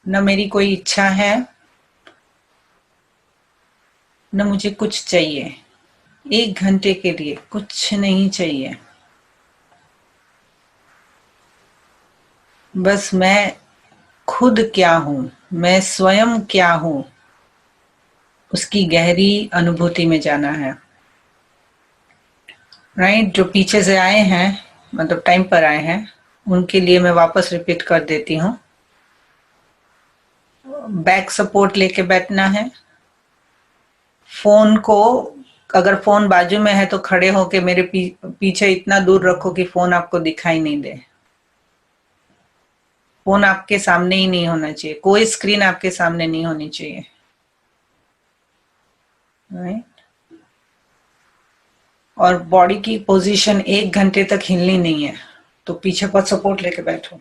न मेरी कोई इच्छा है, न मुझे कुछ चाहिए। 1 घंटे के लिए कुछ नहीं चाहिए। बस मैं खुद क्या हूं, मैं स्वयं क्या हूं, उसकी गहरी अनुभूति में जाना है। राइट? जो पीछे से आए हैं, मतलब टाइम पर आए हैं, उनके लिए मैं वापस रिपीट कर देती हूँ। बैक सपोर्ट लेके बैठना है। फोन को, अगर फोन बाजू में है तो खड़े होके मेरे पीछे इतना दूर रखो कि फोन आपको दिखाई नहीं दे। फोन आपके सामने ही नहीं होना चाहिए, कोई स्क्रीन आपके सामने नहीं होनी चाहिए। राइट? और बॉडी की पोजीशन 1 घंटे तक हिलनी नहीं है, तो पीछे पर सपोर्ट लेके बैठो।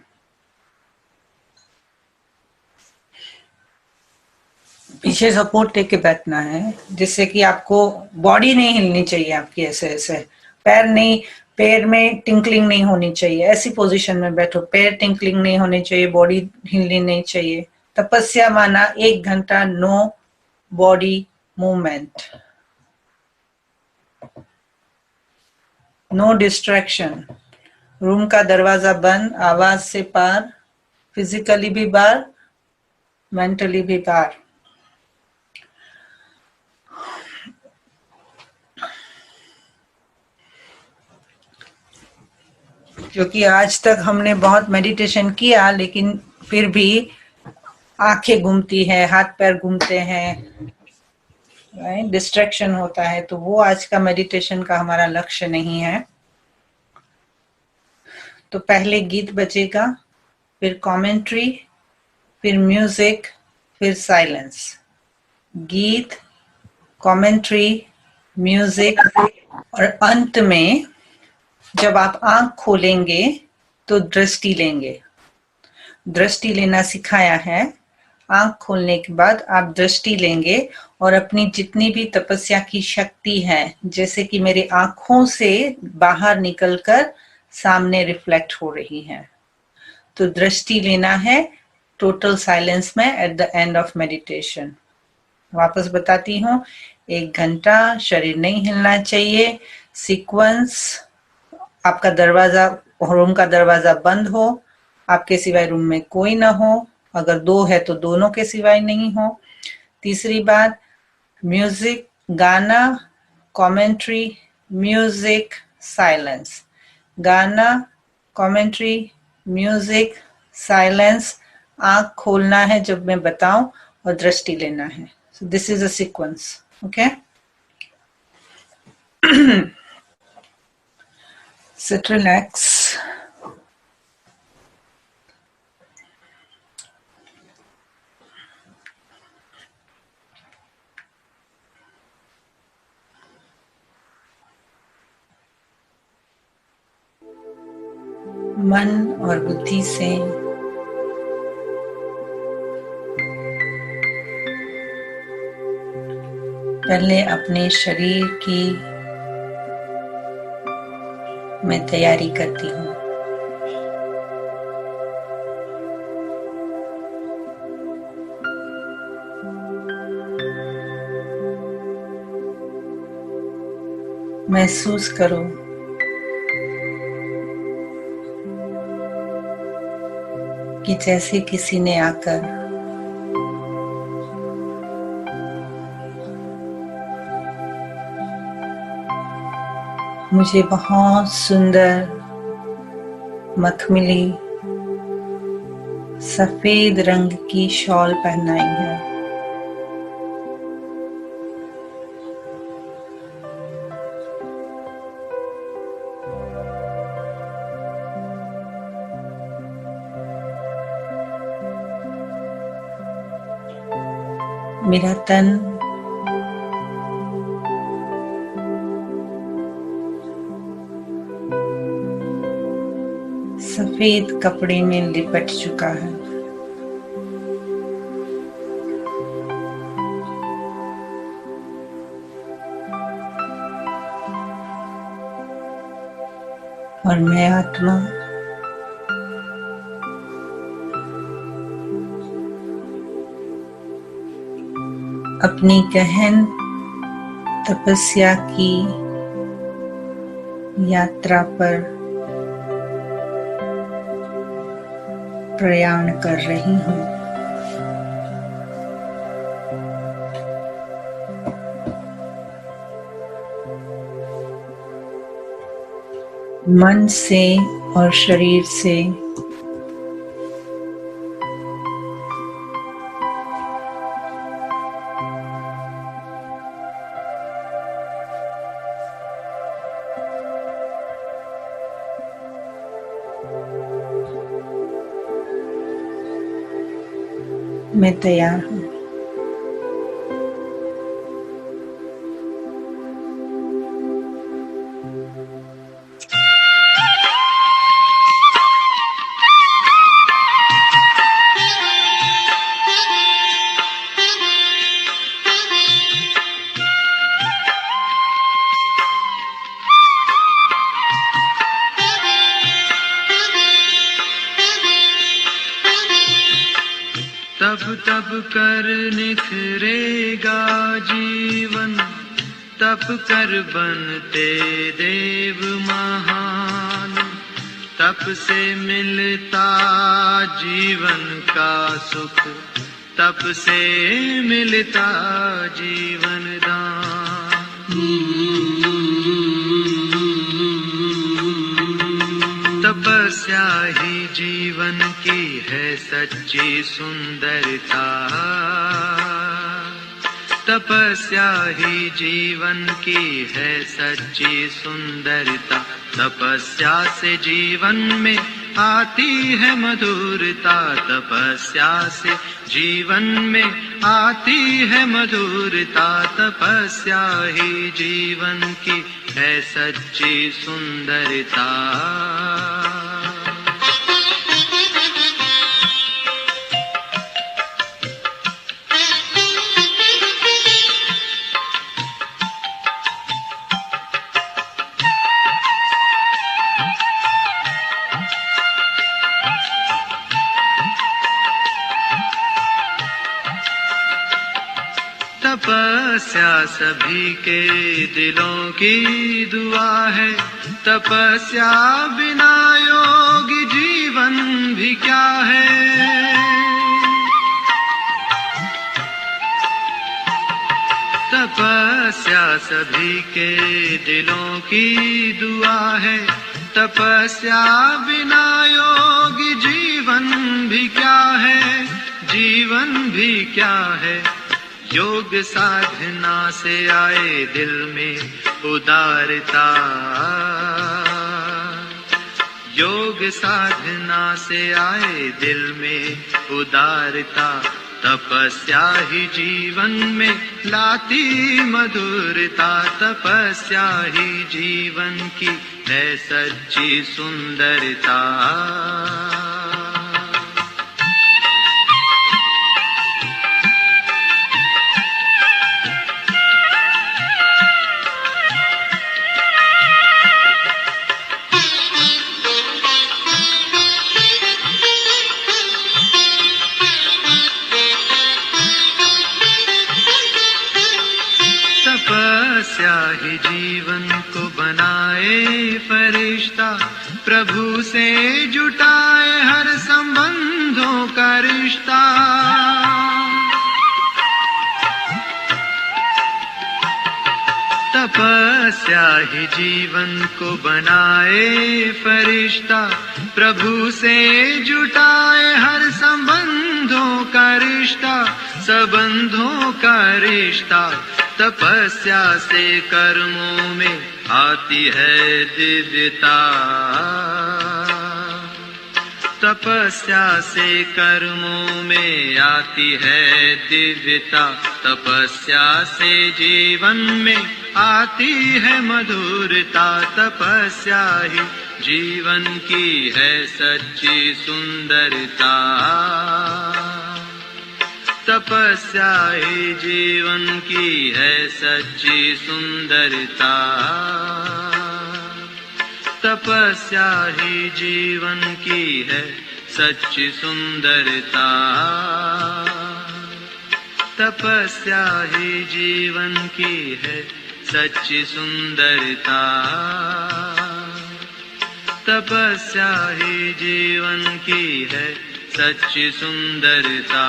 पीछे सपोर्ट लेके बैठना है, जिससे कि आपको बॉडी नहीं हिलनी चाहिए आपकी, ऐसे ऐसे पैर नहीं, पैर में टिंकलिंग नहीं होनी चाहिए। ऐसी पोजीशन में बैठो, पैर टिंकलिंग नहीं होनी चाहिए, बॉडी हिलनी नहीं चाहिए। तपस्या माना 1 घंटा no body movement, no distraction. Room का दरवाजा बंद, आवाज से पार, फिजिकली भी बाहर, मेंटली भी बाहर। क्योंकि आज तक हमने बहुत मेडिटेशन किया, लेकिन फिर भी आंखें घूमती है, हाथ पैर घूमते हैं, राइट? डिस्ट्रैक्शन होता है, तो वो आज का मेडिटेशन का हमारा लक्ष्य नहीं है। तो पहले गीत बजेगा, फिर कमेंट्री, फिर म्यूजिक, फिर साइलेंस। गीत, कमेंट्री, म्यूजिक, और अंत में जब आप आंख खोलेंगे तो दृष्टि लेंगे। दृष्टि लेना सिखाया है। आंख खोलने के बाद आप दृष्टि लेंगे और अपनी जितनी भी तपस्या की शक्ति है, जैसे कि मेरी आंखों से बाहर निकलकर सामने रिफ्लेक्ट हो रही है, तो दृष्टि लेना है टोटल साइलेंस में at the end of meditation. वापस बताती हूँ, 1 घंटा शरीर नहीं हिलना चाहिए। सीक्वेंस, आपका दरवाजा, रूम का दरवाजा बंद हो, आपके सिवाय रूम में कोई ना हो, अगर 2 है तो दोनों के सिवाय नहीं हो। तीसरी बात, म्यूजिक, गाना, कमेंट्री, म्यूजिक, साइलेंस। गाना, कमेंट्री, म्यूजिक, साइलेंस। आंख खोलना है जब मैं बताऊं और दृष्टि लेना है। So this is a sequence. Okay, seat relax. मन और बुद्धि से पहले अपने शरीर की मैं तैयारी करती हूँ। महसूस करो कि जैसे किसी ने आकर मुझे बहुत सुंदर मखमली सफेद रंग की शॉल पहनाई है। मेरा तन सफेद कपड़े में लिपट चुका है। और मैं आत्मा अपनी गहन तपस्या की यात्रा पर प्रयाण कर रही हूँ। मन से और शरीर से मैं तैयार हूँ। तब तब कर निखरेगा जीवन, तप कर बनते देव महान। तप से मिलता जीवन का सुख, तप से मिलता जीवन दान। तपस्या ही जीवन की है सच्ची सुंदरता। तपस्या ही जीवन की है सच्ची सुंदरता। तपस्या से जीवन में आती है मधुरता। तपस्या से जीवन में आती है मधुरता। तपस्या ही जीवन की है सच्ची सुंदरता। तपस्या सभी के दिलों की दुआ है। तपस्या बिना योगी जीवन भी क्या है। तपस्या सभी के दिलों की दुआ है। तपस्या बिना योगी जीवन भी क्या है। जीवन भी क्या है। योग साधना से आए दिल में उदारता। योग साधना से आए दिल में उदारता। तपस्या ही जीवन में लाती मधुरता। तपस्या ही जीवन की है सच्ची सुंदरता। तपस्या ही जीवन को बनाए फरिश्ता। प्रभु से जुटाए हर संबंधों का रिश्ता। तपस्या ही जीवन को बनाए फरिश्ता। प्रभु से जुटाए हर संबंधों का रिश्ता। संबंधों का रिश्ता। तपस्या से कर्मों में आती है दिव्यता। तपस्या से कर्मों में आती है दिव्यता। तपस्या से जीवन में आती है मधुरता। तपस्या ही जीवन की है सच्ची सुंदरता। तपस्या ही जीवन की है सच्ची सुंदरता। तपस्या ही जीवन की है सच्ची सुंदरता। तपस्या ही जीवन की है सच्ची सुंदरता। तपस्या ही जीवन की है सच्ची सुंदरता।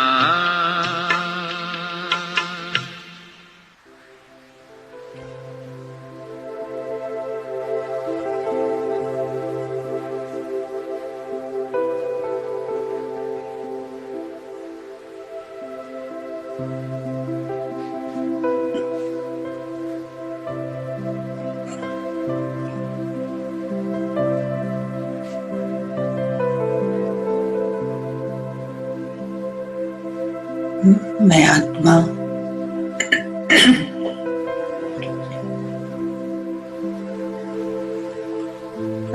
मैं आत्मा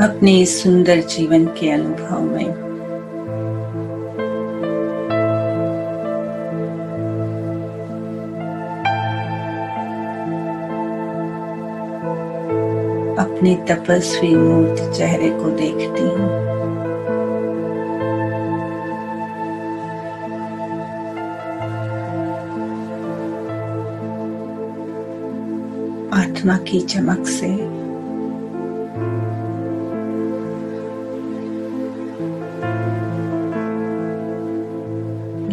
अपने इस सुंदर जीवन के अनुभव में अपने तपस्वी मूर्त चेहरे को देखती हूँ। आत्मा की चमक से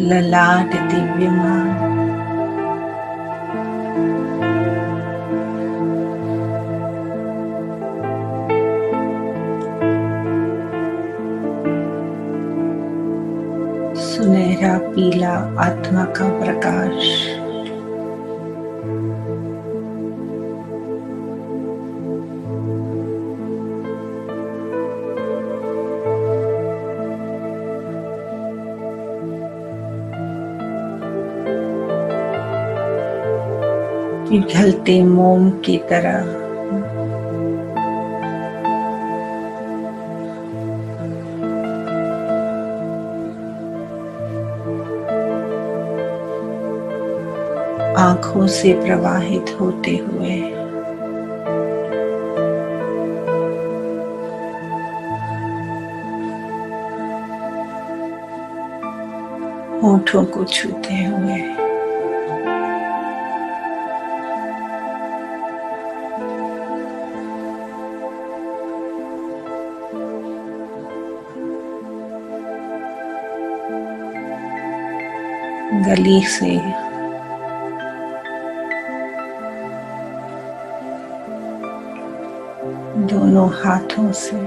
ललाट दिव्यमान, सुनहरा पीला आत्मा का प्रकाश पिघलते मोम की तरह आंखों से प्रवाहित होते हुए होठों को छूते हुए गली से दोनों हाथों से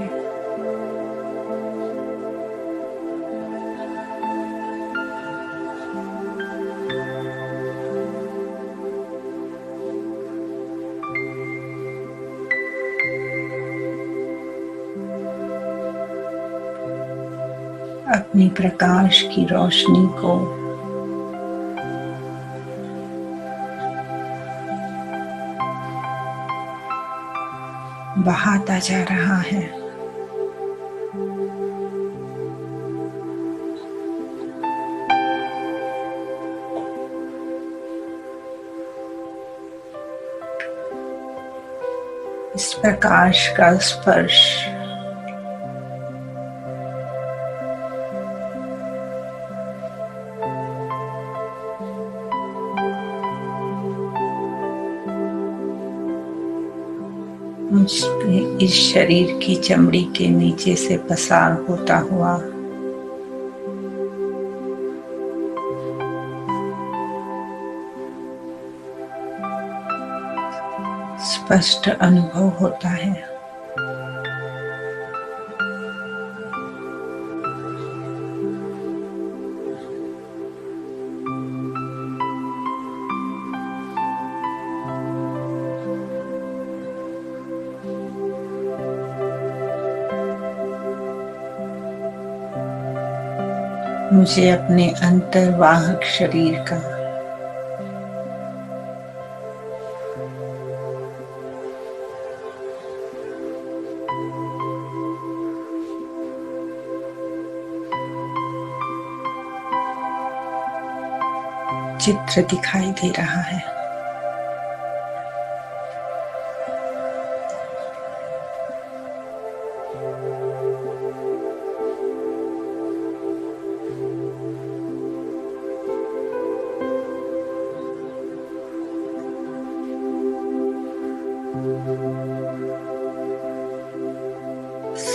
अपनी प्रकाश की रोशनी को बहाता जा रहा है। इस प्रकाश का स्पर्श मुझे इस शरीर की चमड़ी के नीचे से पसार होता हुआ स्पष्ट अनुभव होता है। मुझे अपने अंतर्वाहक शरीर का चित्र दिखाई दे रहा है।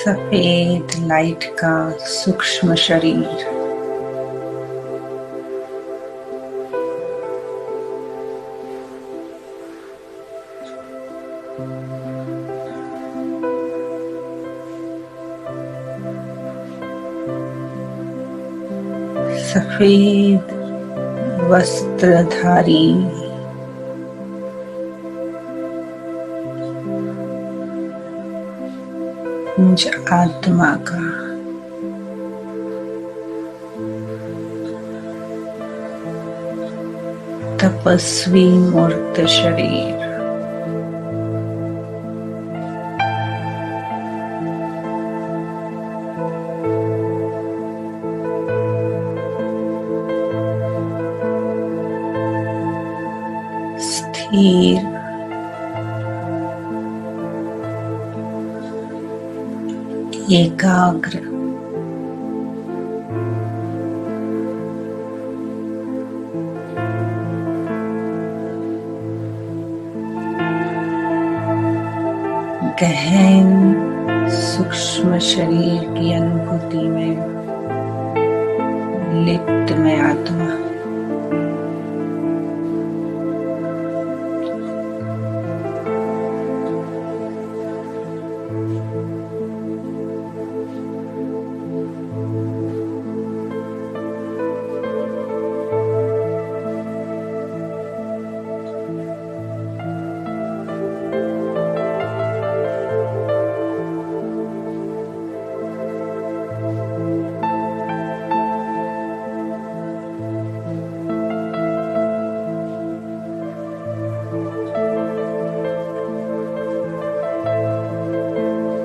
सफेद लाइट का सूक्ष्म शरीर, सफेद वस्त्रधारी, मुझ आत्मा का तपस्वी मूर्त शरीर, स्थिर, एकाग्र, गहन सूक्ष्म शरीर की अनुभूति में लिप्त मैं आत्मा,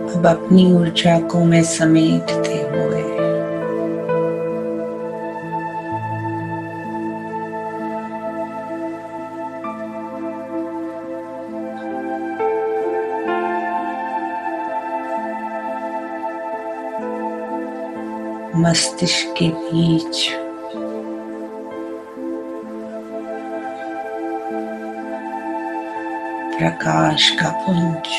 अब अपनी ऊर्जा को मैं समेटते हुए मस्तिष्क के बीच प्रकाश का पुंज,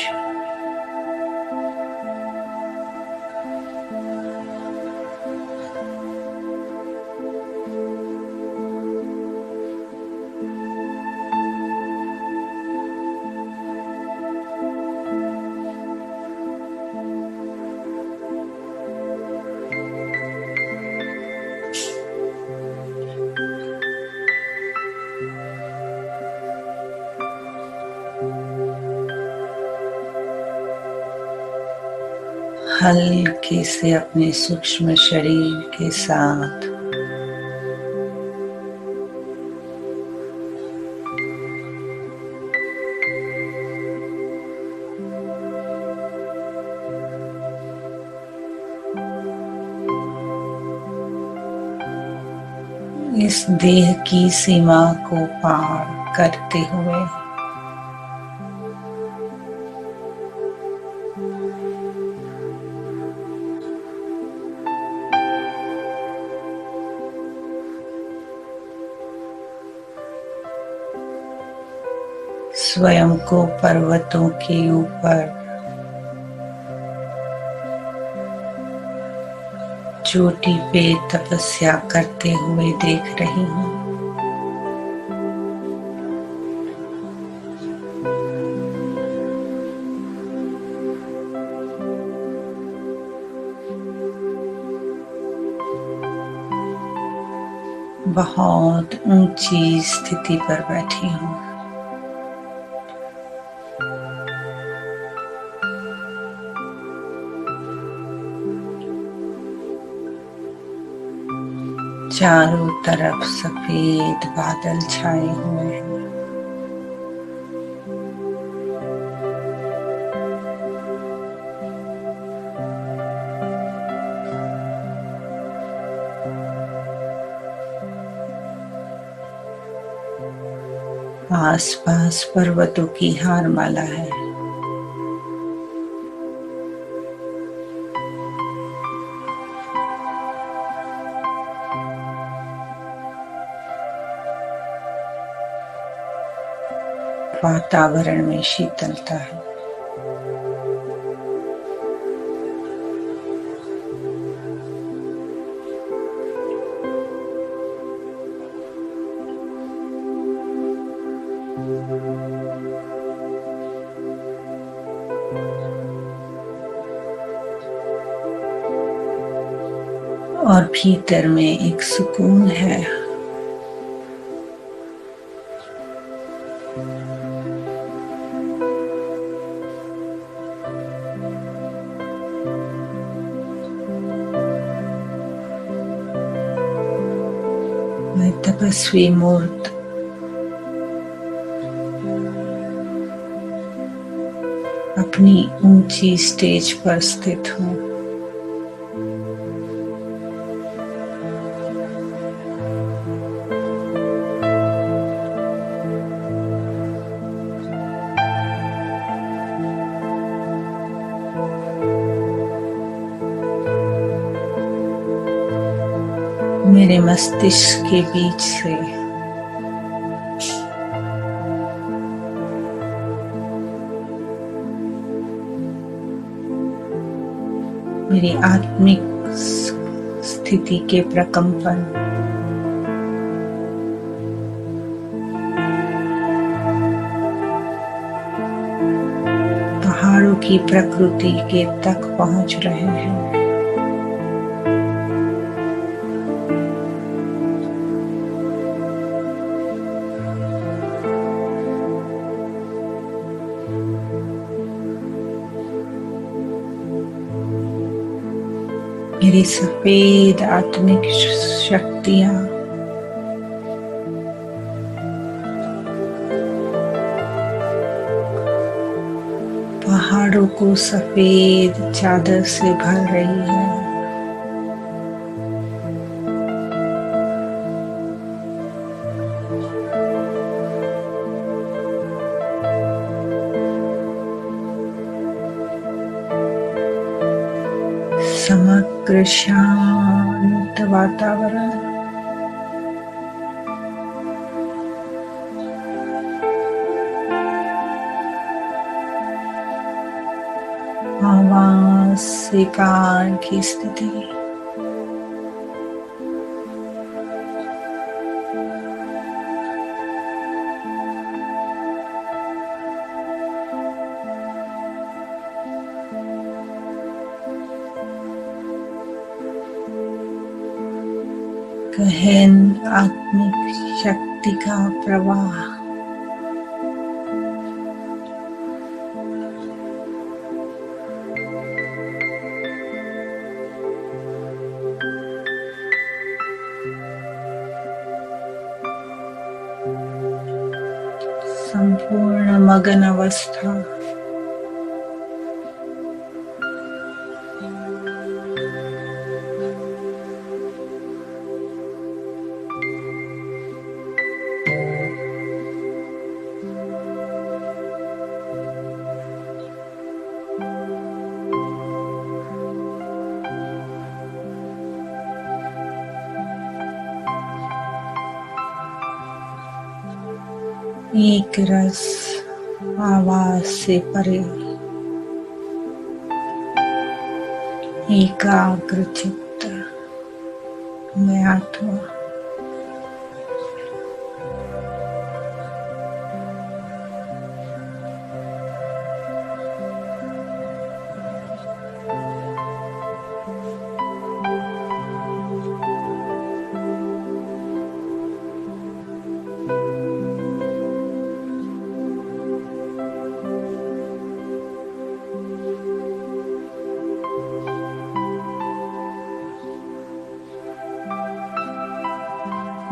हल्के से अपने सूक्ष्म शरीर के साथ इस देह की सीमा को पार करते हुए स्वयं को पर्वतों के ऊपर चोटी पे तपस्या करते हुए देख रही हूँ। बहुत ऊंची स्थिति पर बैठी हूँ। चारों तरफ सफेद बादल छाए हुए हैं। आसपास पर्वतों की हारमाला है। वातावरण में शीतलता है। और भीतर में एक सुकून है। मैं तपस्वी मूर्त अपनी ऊंची स्टेज पर स्थित हूँ। मेरे मस्तिष्क के बीच से मेरी आत्मिक स्थिति के प्रकंपन पहाड़ों की प्रकृति के तक पहुंच रहे हैं। मेरी सफेद आत्मिक शक्तियां पहाड़ों को सफेद चादर से भर रही है। समग्र शांत वातावरण आवाज से कान की स्थिति गहन आत्मिक शक्ति का प्रवाह संपूर्ण मगन अवस्था एक रस आवाज से परे एकाग्र चित्त में आत्मा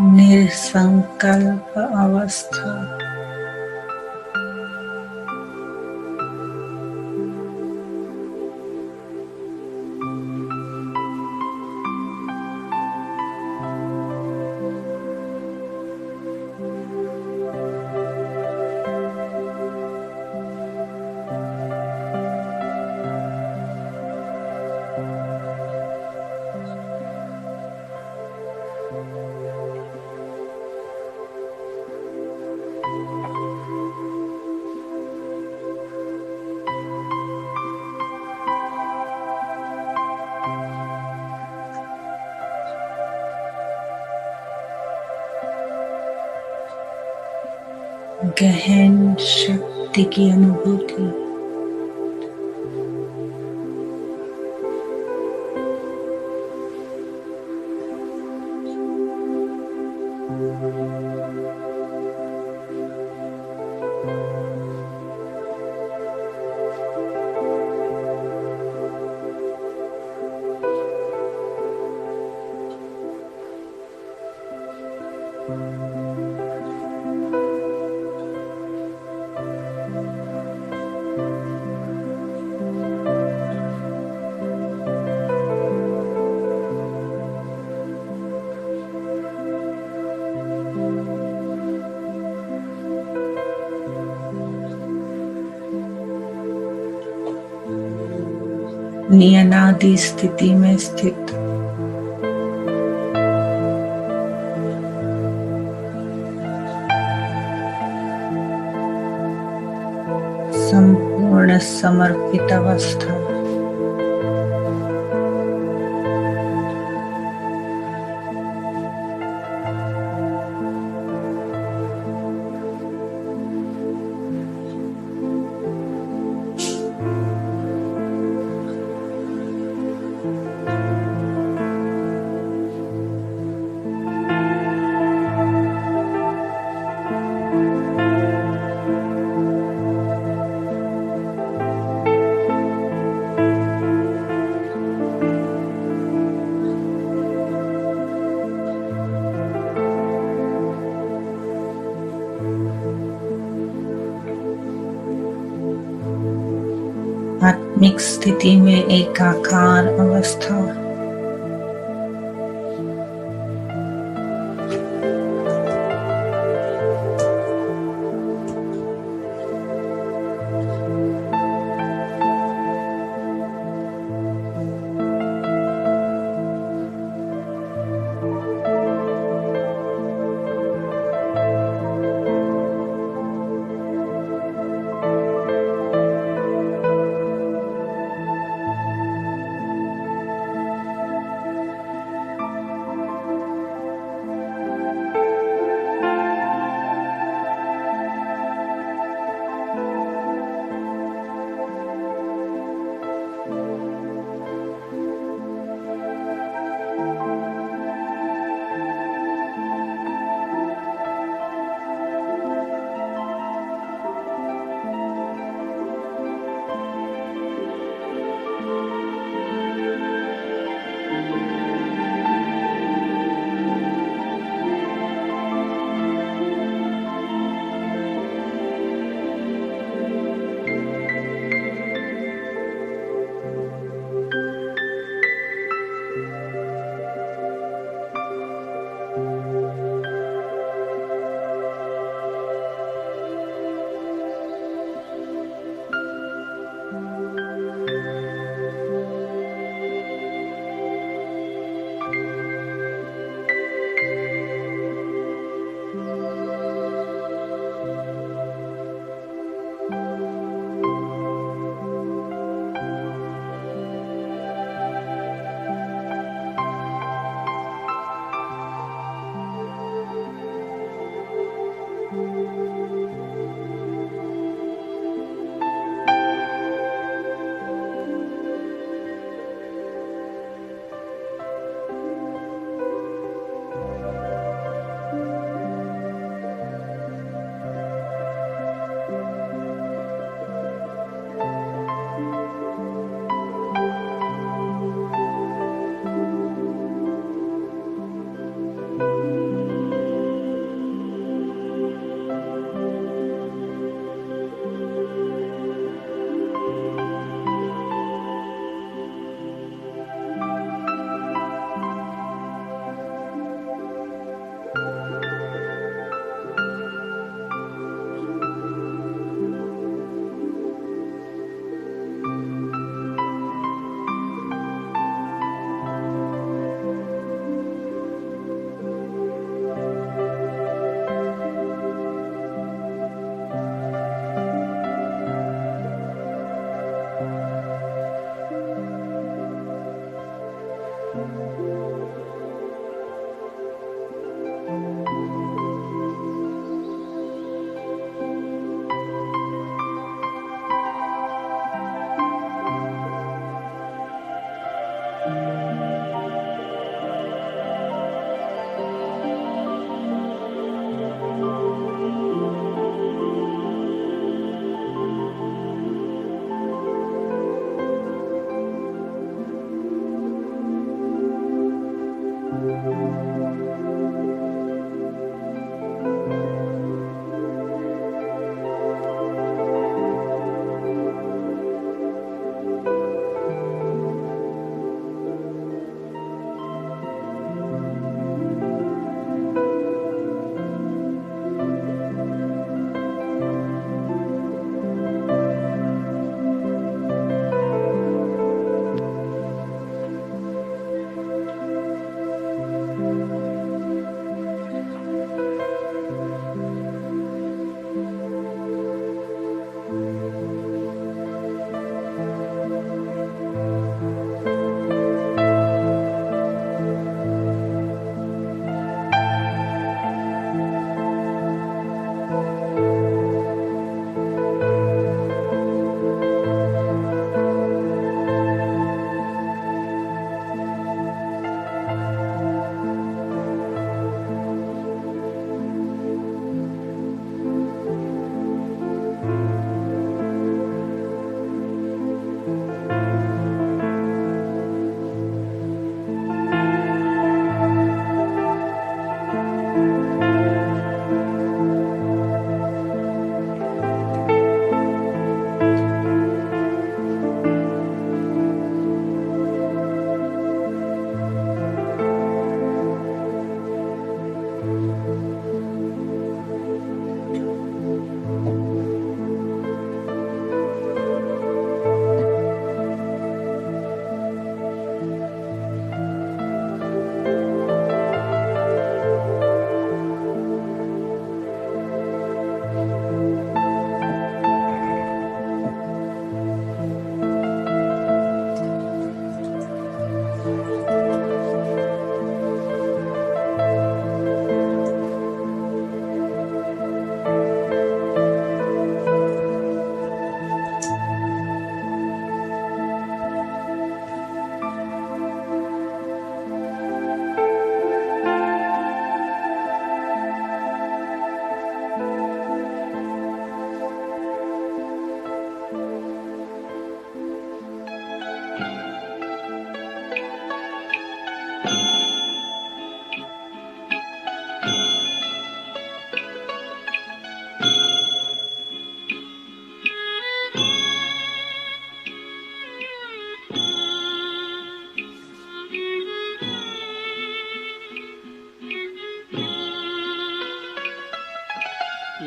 निसंकल्प अवस्था गहन शक्ति की अनुभूति नियनादि स्थिति में स्थित संपूर्ण समर्पित अवस्था। आत्मिक स्थिति में एकाकार अवस्था।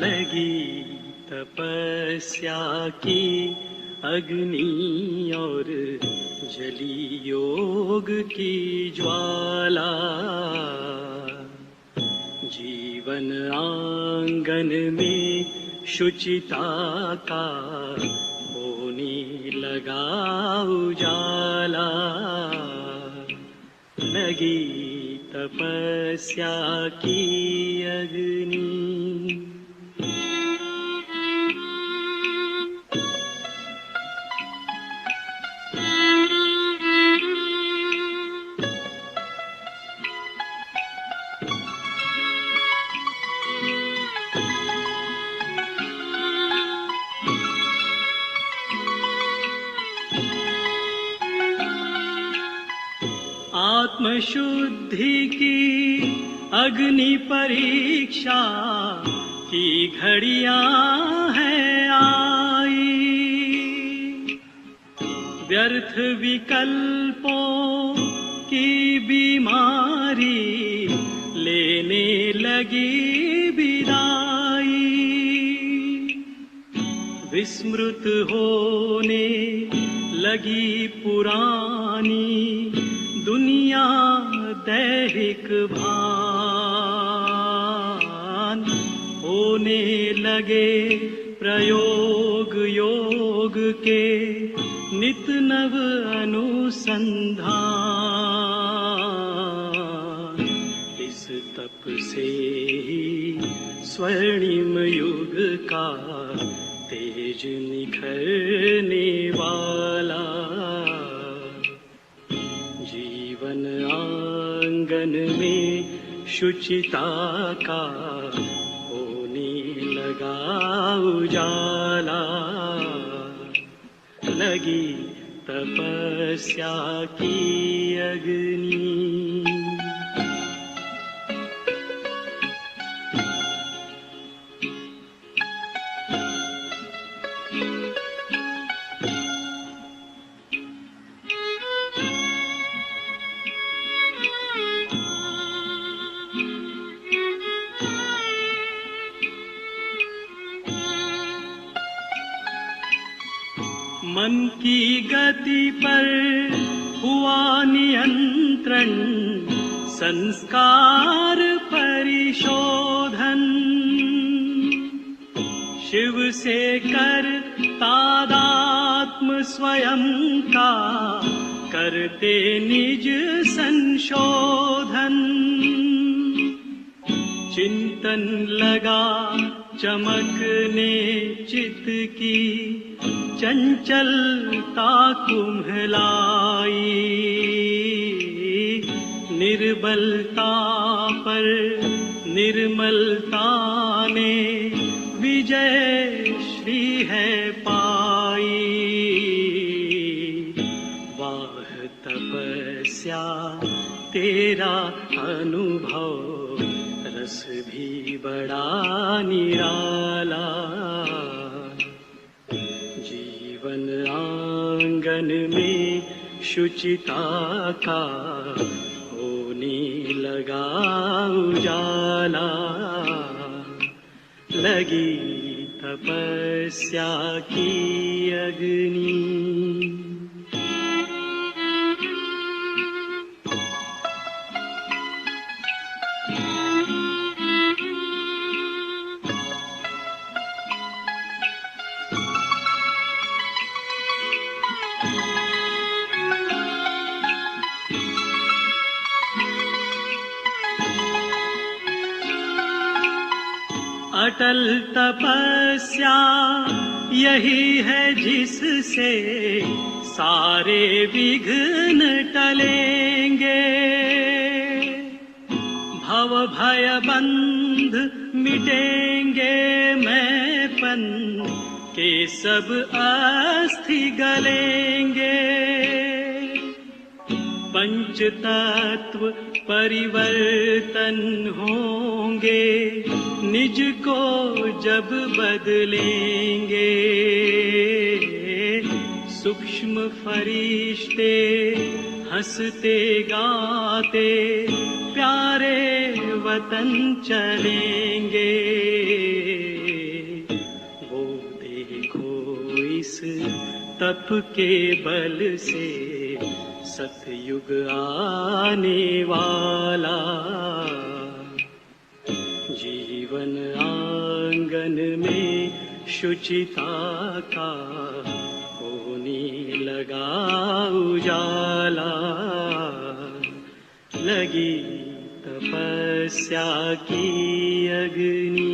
लगी तपस्या की अग्नि और जली योग की ज्वाला, जीवन आंगन में शुचिता का होने लगा उजाला। लगी तपस्या की अग्नि। आत्मशुद्धि की अग्नि परीक्षा की घड़ियां हैं आई, व्यर्थ विकल्पों की बीमारी लेने लगी विदाई। विस्मृत होने लगी पुरानी दुनिया दैहिक भान, होने लगे प्रयोग योग के नित नव अनुसंधान। इस तप से ही स्वर्णिम युग का तेज निखरने वाला, जीवन आंगन में शुचिता का होने लगा उजाला। लगी तपस्या की अग्नि। मन की गति पर हुआ नियंत्रण, संस्कार परिशोधन। शिव से कर तादात्म स्वयं का करते निज संशोधन। चिंतन लगा चमकने चित्त की चंचलता कुम्हलाई। निर्बलता पर निर्मलता ने विजय श्री है पाई। वाह तपस्या तेरा अनुभव, रस भी बड़ा निराला। जीवन आंगन में शुचिता का होने लगा उजाला। लगी तपस्या की अग्नि। अटल तपस्या यही है जिससे सारे विघ्न टलेंगे। भव भय बंध मिटेंगे, मैंपन के सब अस्थि गलेंगे। पंच तत्व परिवर्तन होंगे, निज को जब बदलेंगे। सूक्ष्म फरिश्ते हंसते गाते प्यारे वतन चलेंगे। तप के बल से सतयुग आने वाला। जीवन आंगन में शुचिता का होने लगा उजाला। लगी तपस्या की अग्नि।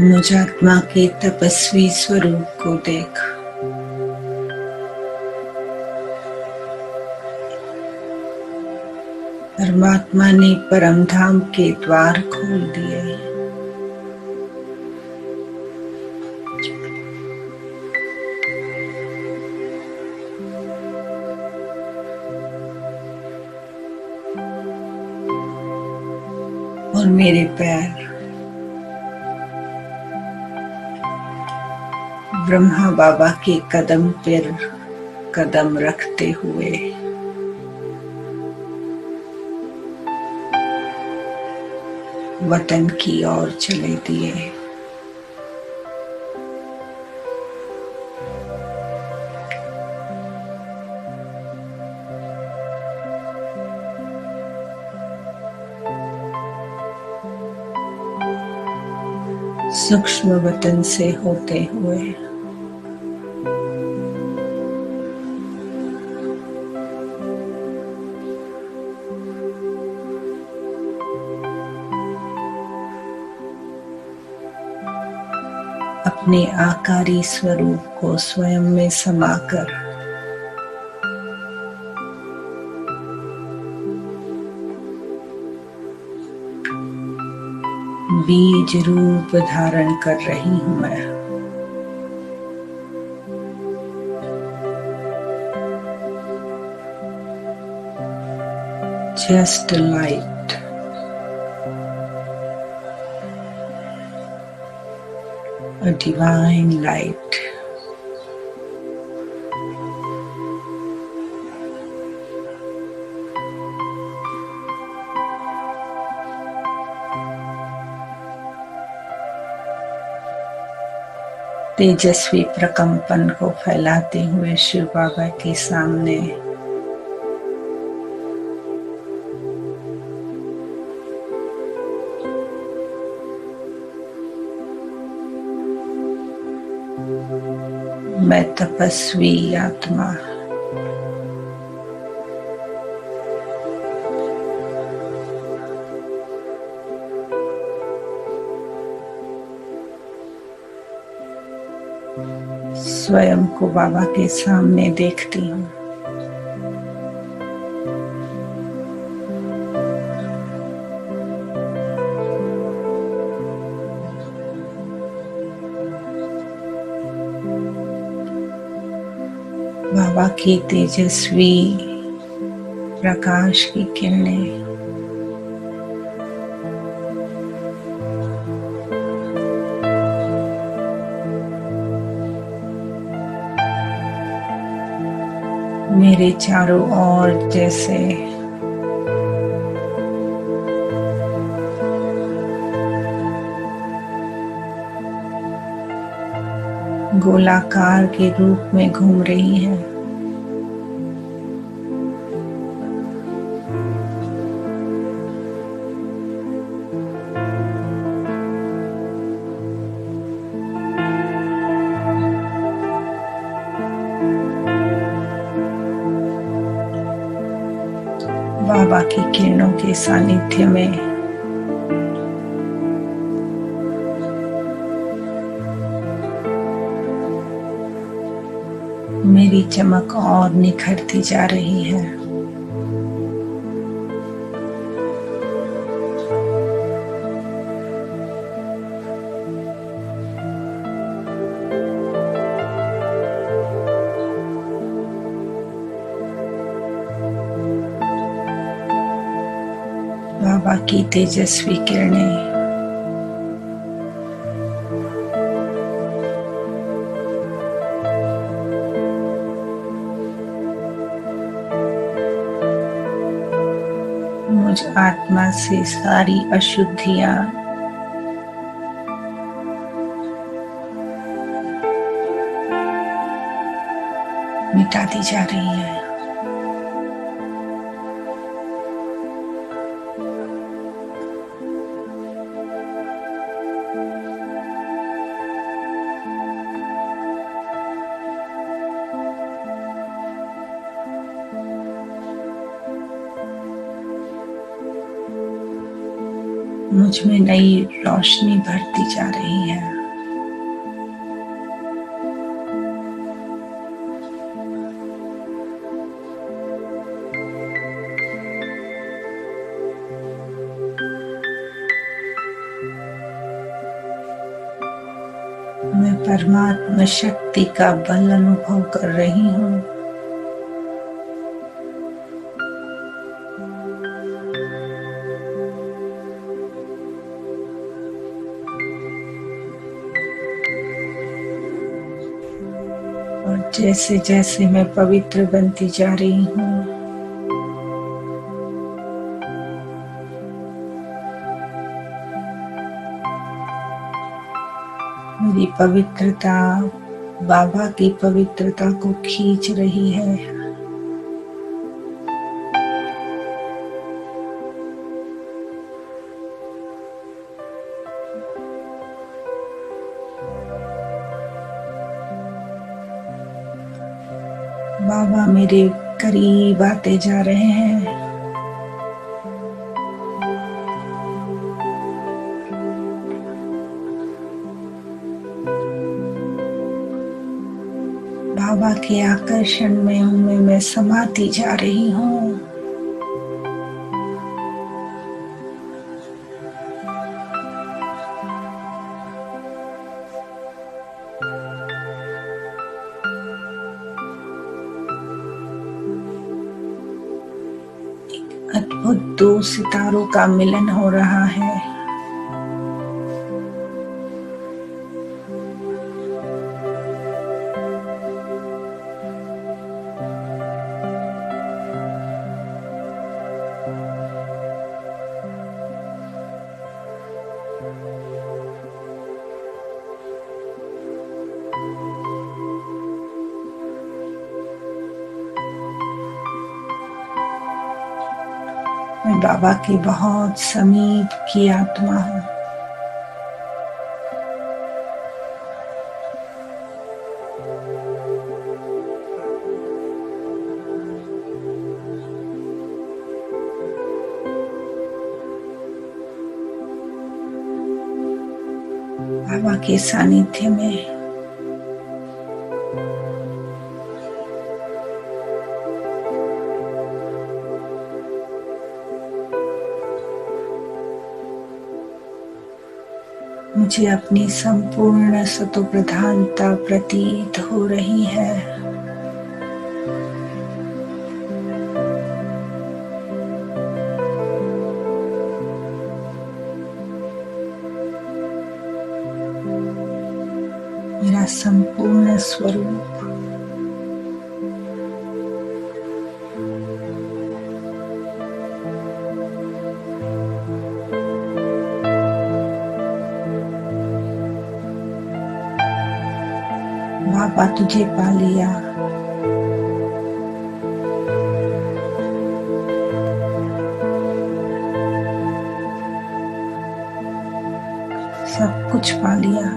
मुझ आत्मा के तपस्वी स्वरूप को देख। परमात्मा ने परम धाम के द्वार खोल दिए। और मेरे पैर ब्रह्मा बाबा के कदम पर कदम रखते हुए वतन की ओर चले दिए। सूक्ष्म वतन से होते हुए अपने आकारी स्वरूप को स्वयं में समाकर बीज रूप धारण कर रही हूं मैं। Just light. A divine light. तेजस्वी प्रकंपन को फैलाते हुए शिव बाबा के सामने मैं तपस्वी आत्मा स्वयं को बाबा के सामने देखती हूँ। बाबा की तेजस्वी प्रकाश की किरणें मेरे चारों ओर जैसे गोलाकार के रूप में घूम रही है। बाबा की किरणों के सानिध्य में मेरी चमक और निखरती जा रही है। बाबा की तेजस्वी किरणें मुझ आत्मा से सारी अशुद्धियां मिटाती जा रही है। मुझ में नई रोशनी भरती जा रही है। मैं परमात्मा शक्ति का बल अनुभव कर रही हूँ। और जैसे जैसे मैं पवित्र बनती जा रही हूँ, मेरी पवित्रता बाबा की पवित्रता को खींच रही है। बाबा मेरे करीब आते जा रहे हैं। बाबा के आकर्षण में उनमें मैं समाती जा रही हूँ। अद्भुत दो सितारों का मिलन हो रहा है। मैं बाबा की बहुत समीप की आत्मा हूँ। बाबा के सानिध्य में मुझे अपनी संपूर्ण सतोप्रधानता प्रतीत हो रही है। मेरा संपूर्ण स्वरूप बाबा तुझे पा लिया। सब कुछ पा लिया।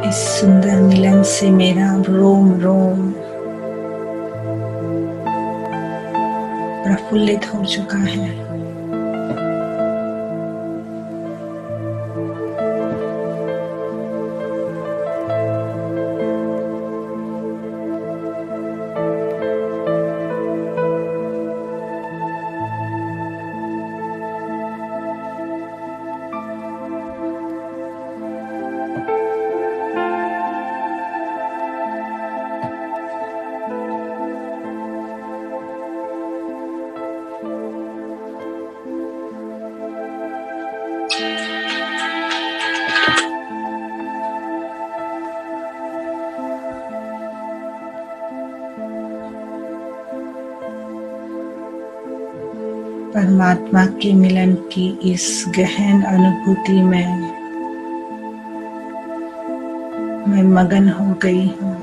इस सुंदर मिलन से मेरा रोम रोम प्रफुल्लित हो चुका है। परमात्मा के मिलन की इस गहन अनुभूति में मैं मगन हो गई हूँ।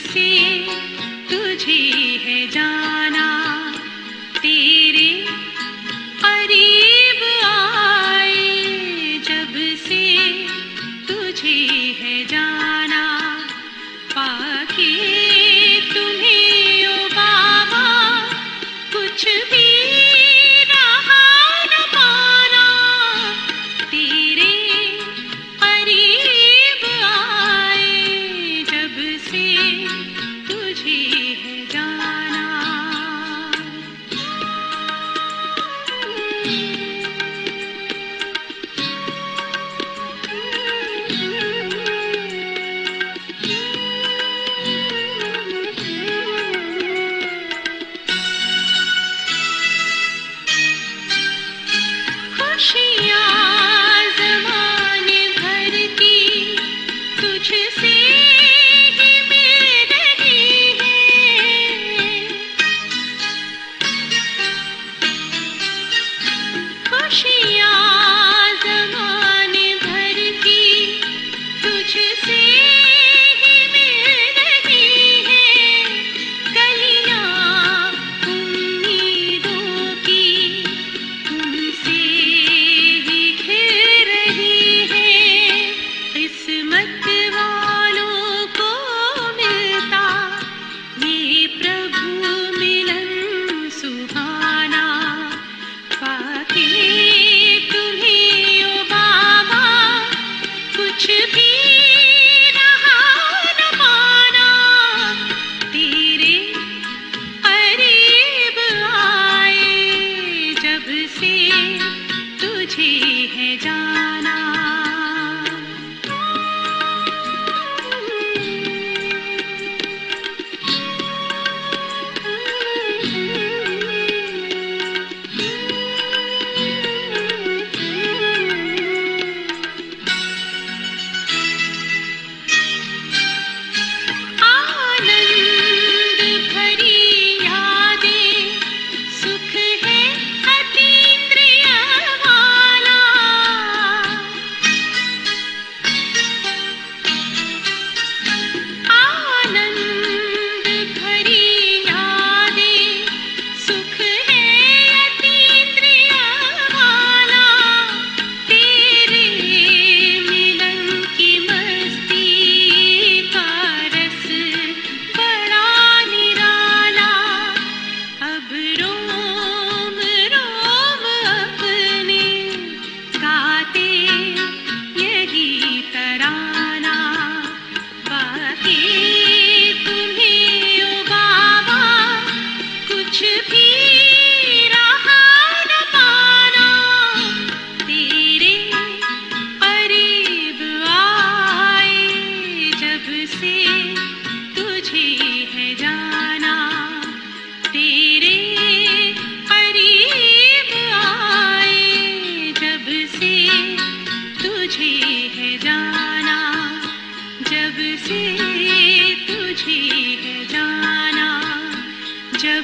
से तुझे है जाना।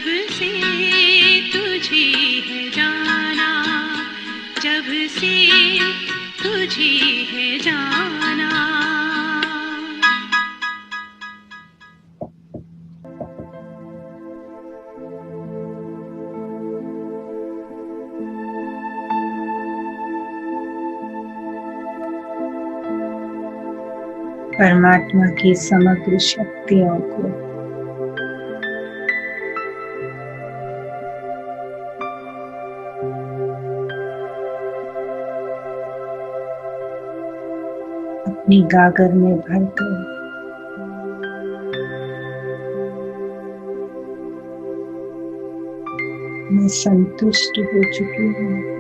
जब से तुझे है जाना, जब से तुझे है जाना। परमात्मा की समग्र शक्तियों को अपनी गागर में भरकर मैं संतुष्ट हो चुकी हूँ।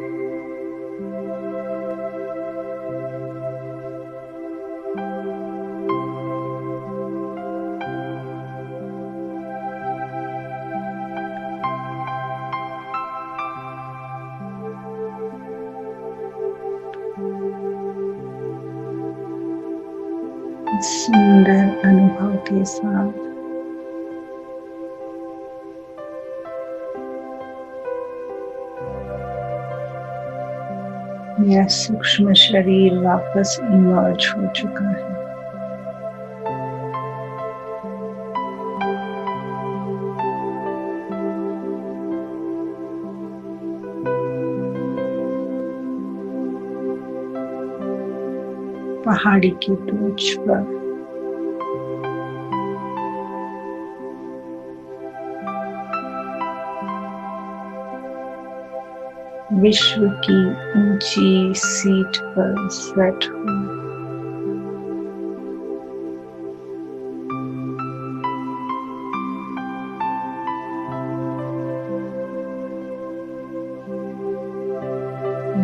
सुंदर अनुभव के साथ मेरा सूक्ष्म शरीर वापस इमर्ज हो चुका है। पहाड़ी की टोच पर विश्व की ऊंची सीट पर सेट हूँ।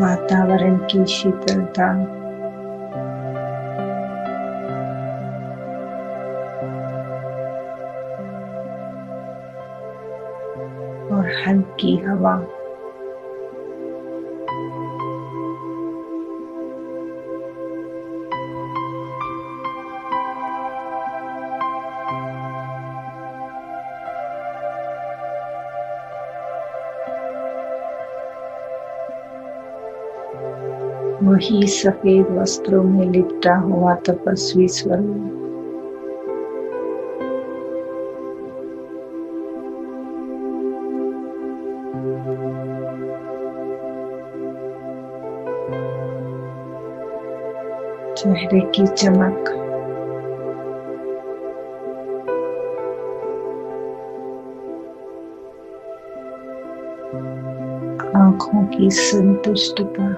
वातावरण की शीतलता और हल्की हवा वही सफेद वस्त्रों में लिपटा हुआ तपस्वी स्वरूप चेहरे की चमक आँखों की संतुष्टता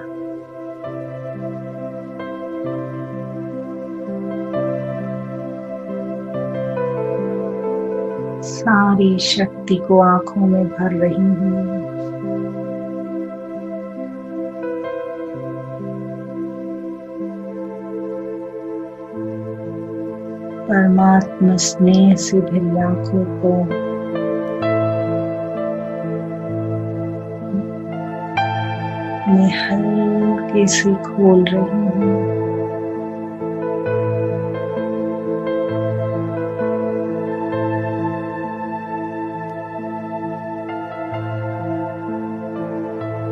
सारी शक्ति को आँखों में भर रही हूँ। परमात्मा स्नेह से भरी आँखों को मैं हल्के से खोल रही हूँ।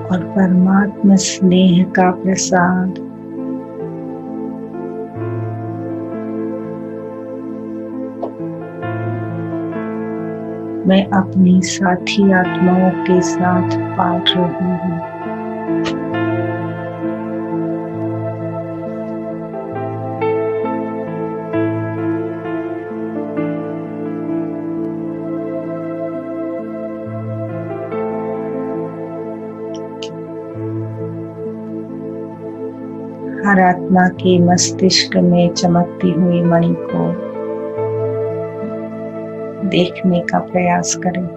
और परमात्मा स्नेह का प्रसाद मैं अपनी साथी आत्माओं के साथ बांट रही हूँ। हर आत्मा के मस्तिष्क में चमकती हुई मणि को देखने का प्रयास करें।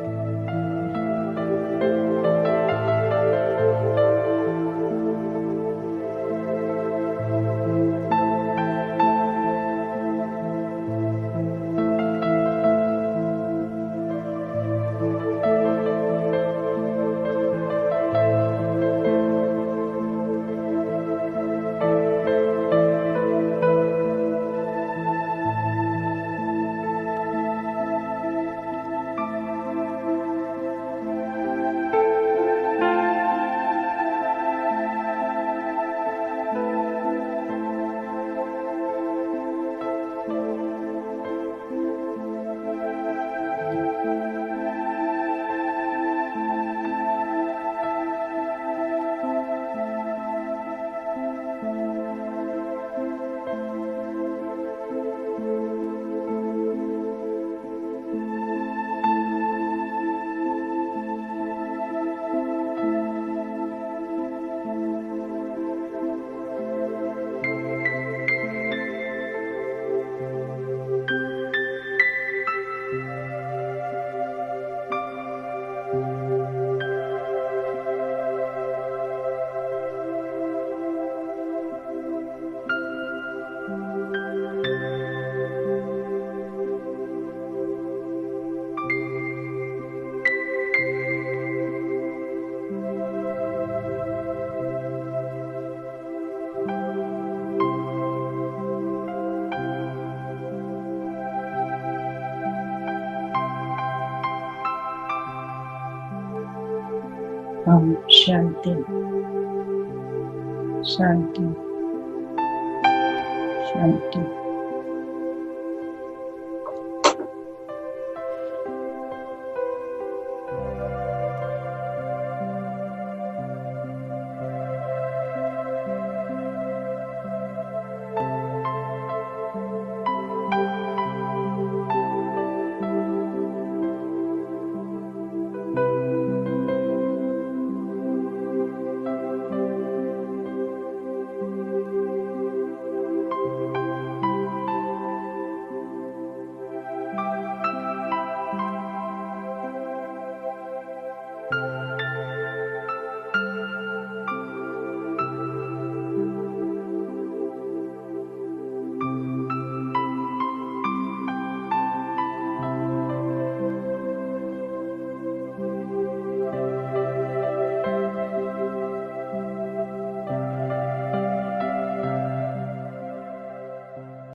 ओम शांति शांति शांति।